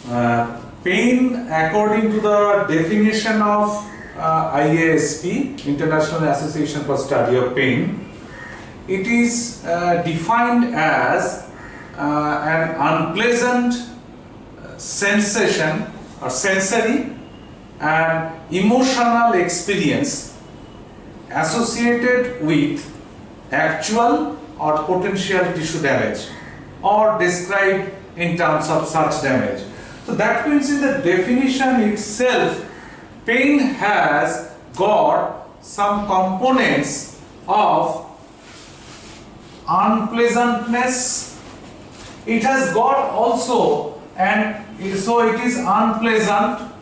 Pain, according to the definition of IASP, International Association for Study of Pain, it is defined as an unpleasant sensation or sensory and emotional experience associated with actual or potential tissue damage or described in terms of such damage. So that means in the definition itself, pain has got some components of unpleasantness. It has got also, and so it is unpleasant.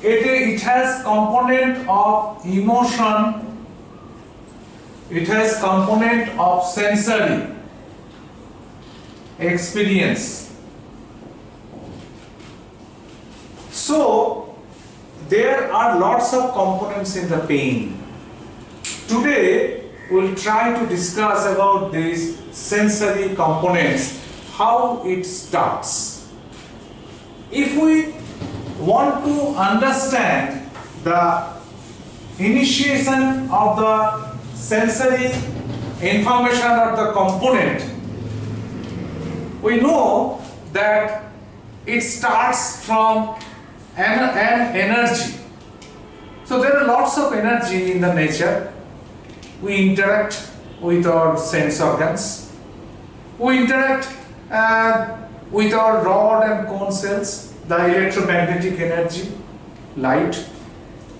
It has component of emotion. It has component of sensory experience. So there are lots of components in the pain. Today we'll try to discuss about these sensory components, how it starts. If we want to understand the initiation of the sensory information of the component, we know that it starts from an energy. So there are lots of energy in the nature. We interact with our sense organs. We interact with our rod and cone cells, the electromagnetic energy, light,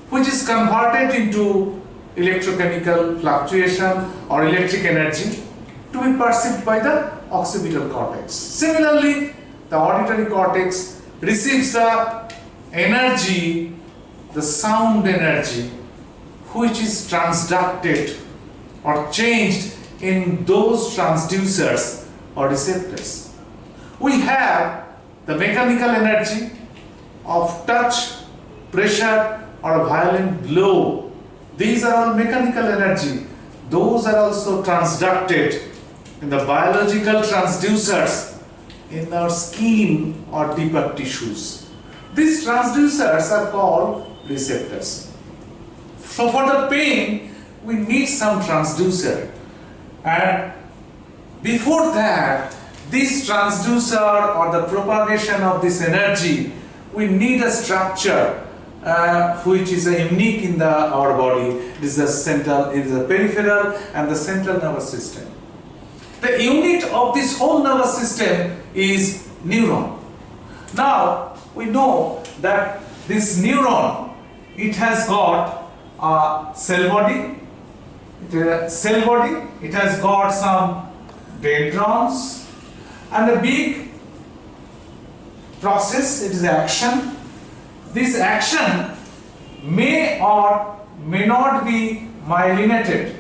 which is converted into electrochemical fluctuation or electric energy to be perceived by the occipital cortex. Similarly, the auditory cortex receives the energy, the sound energy, which is transducted or changed in those transducers or receptors. We have the mechanical energy of touch, pressure, or a violent blow. These are all mechanical energy. Those are also transducted in the biological transducers in our skin or deeper tissues. These transducers are called receptors. So for the pain, we need some transducer, and before that, this transducer or the propagation of this energy, we need a structure which is unique in our body. It is the peripheral and the central nervous system. The unit of this whole nervous system is neuron. Now we know that this neuron, it has got a cell body. It has got some dendrons and a big process. It is action. This action may or may not be myelinated.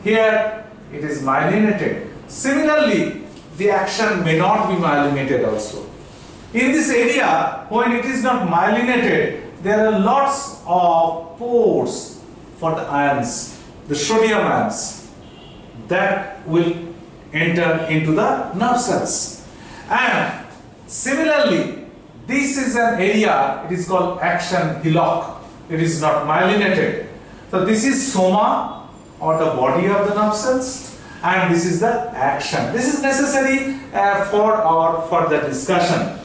Here it is myelinated. Similarly, the action may not be myelinated also. In this area, when it is not myelinated, there are lots of pores for the ions, the sodium ions, that will enter into the nerve cells. And similarly, this is an area, it is called action hillock. It is not myelinated. So this is soma, or the body of the nerve cells, and this is the action. This is necessary for our further discussion.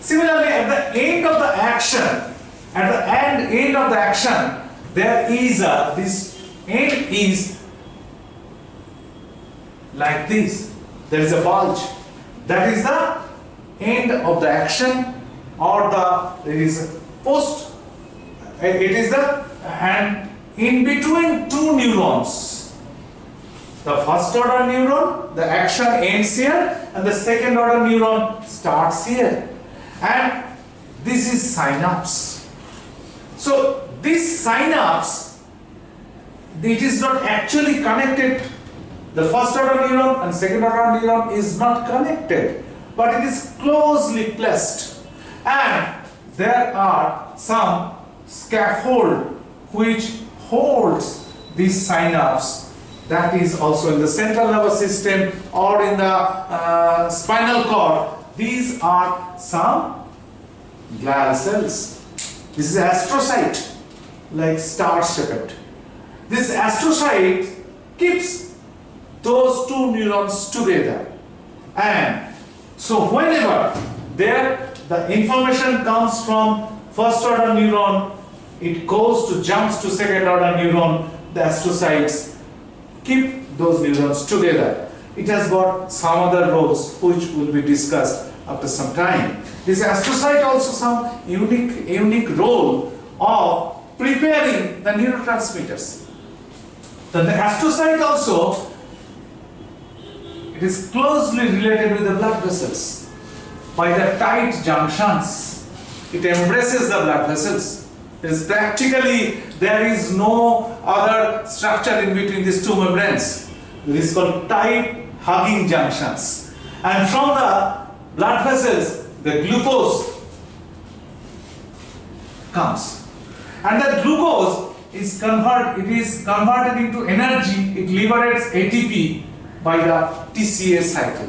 Similarly, at the end of the action, there is this end is like this. There is a bulge. That is the end of the action, or there is a post. It is the, and in between two neurons. The first order neuron, the action ends here, and the second order neuron starts here. And this is synapse. So this synapse, it is not actually connected. The first order neuron and second order neuron is not connected, but it is closely placed. And there are some scaffold which holds this synapse that is also in the central nervous system or in the spinal cord. These are some glial cells. This is astrocyte, like star-shaped. This astrocyte keeps those two neurons together, and so whenever the information comes from first order neuron, it jumps to second order neuron. The astrocytes keep those neurons together. It has got some other roles which will be discussed after some time. This astrocyte also some unique role of preparing the neurotransmitters. The astrocyte also, it is closely related with the blood vessels. By the tight junctions, it embraces the blood vessels. Practically there is no other structure in between these two membranes. This is called tight hugging junctions. And from the blood vessels, the glucose comes. And that glucose is converted into energy. It liberates ATP by the TCA cycle.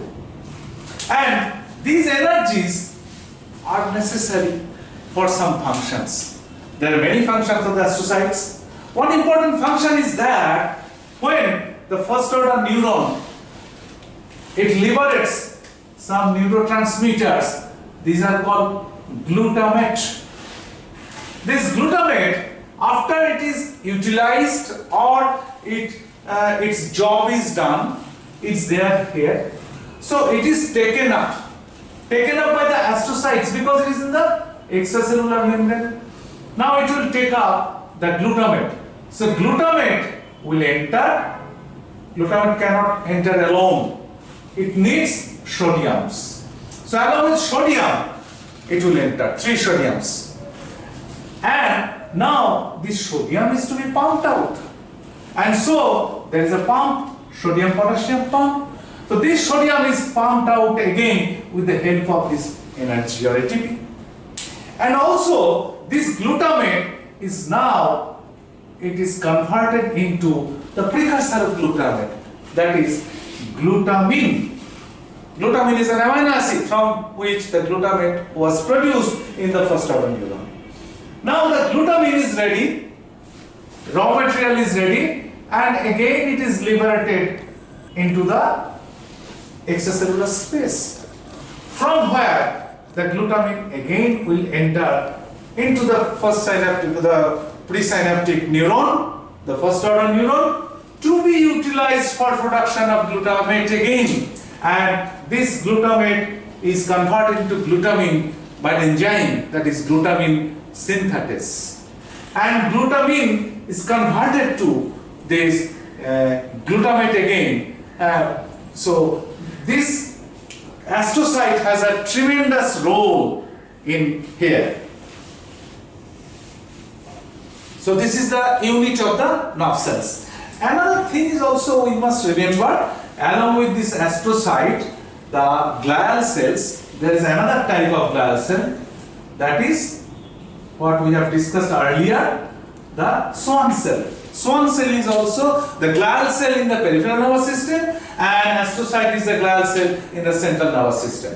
And these energies are necessary for some functions. There are many functions of the astrocytes. One important function is that when the first order neuron, it liberates some neurotransmitters. These are called glutamate. This glutamate, after it is utilized or its job is done, it's there here. So it is taken up by the astrocytes because it is in the extracellular membrane. Now it will take up the glutamate. So glutamate will enter. Glutamate cannot enter alone. It needs sodiums. So along with sodium, it will enter 3 sodiums. And now this sodium is to be pumped out. And so there is a pump, sodium-potassium pump. So this sodium is pumped out again with the help of this energy or ATP. And also this glutamate is now, it is converted into the precursor of glutamate, that is glutamine. Glutamine is an amino acid from which the glutamate was produced in the first order neuron. Now the glutamine is ready, raw material is ready, and again it is liberated into the extracellular space, from where the glutamine again will enter into the first synaptic, the presynaptic neuron, the first order neuron, to be utilized for production of glutamate again. And this glutamate is converted into glutamine by an enzyme, that is glutamine synthetase. And glutamine is converted to this glutamate again. So this astrocyte has a tremendous role in here. So this is the unit of the nerve cells. Another thing is also we must remember, along with this astrocyte, the glial cells, there is another type of glial cell, that is what we have discussed earlier, the Schwann cell. Schwann cell is also the glial cell in the peripheral nervous system, and astrocyte is the glial cell in the central nervous system.